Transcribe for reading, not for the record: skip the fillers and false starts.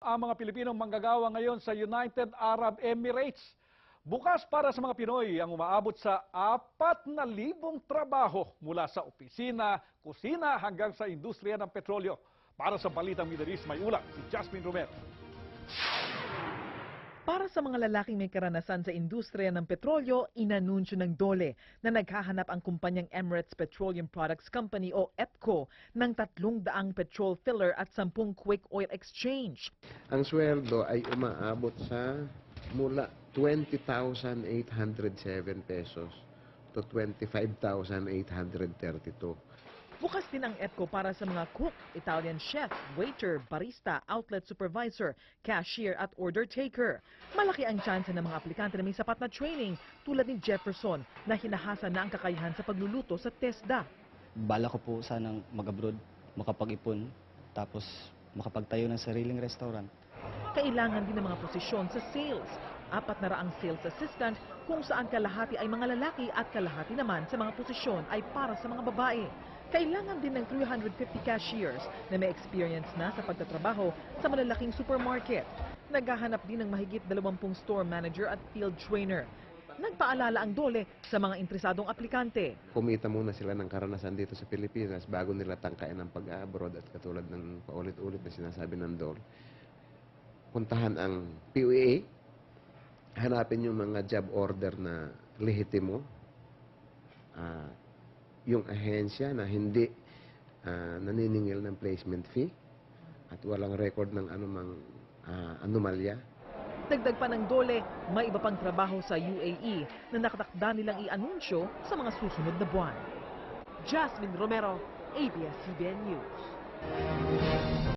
Ang mga Pilipinong manggagawa ngayon sa United Arab Emirates. Bukas para sa mga Pinoy ang umaabot sa 4,000 trabaho mula sa opisina, kusina hanggang sa industriya ng petrolyo. Para sa Balitang Middle East, may ulat si Jasmine Romero. Para sa mga lalaking may karanasan sa industriya ng petrolyo, inanunsyo ng DOLE na naghahanap ang kumpanyang Emirates Petroleum Products Company o EPCO ng 300 petrol filler at 10 quick oil exchange. Ang sweldo ay umaabot sa mula 20,807 pesos to 25,832. Bukas din ang EPCO para sa mga cook, Italian chef, waiter, barista, outlet supervisor, cashier at order taker. Malaki ang tsansa ng mga aplikante na may sapat na training tulad ni Jefferson na hinahasa na ang kakayahan sa pagluluto sa TESDA. Bala ko po sanang mag-abroad, makapag-ipon, tapos makapagtayo ng sariling restaurant. Kailangan din ng mga posisyon sa sales. 400 sales assistant kung saan kalahati ay mga lalaki at kalahati naman sa mga posisyon ay para sa mga babae. Kailangan din ng 350 cashiers na may experience na sa pagtatrabaho sa malalaking supermarket. Naghahanap din ng mahigit 20 store manager at field trainer. Nagpaalala ang DOLE sa mga interesadong aplikante. Kumita muna sila ng karanasan dito sa Pilipinas bago nila tangkain ang pag-abroad at katulad ng paulit-ulit na sinasabi ng DOLE. Puntahan ang PUA, hanapin yung mga job order na lehitimo, yung ahensya na hindi naniningil ng placement fee at walang record ng anumang anomalya. Dagdag pa ng DOLE, may iba pang trabaho sa UAE na nakatakda nilang i-anunsyo sa mga susunod na buwan. Jasmine Romero, ABS-CBN News.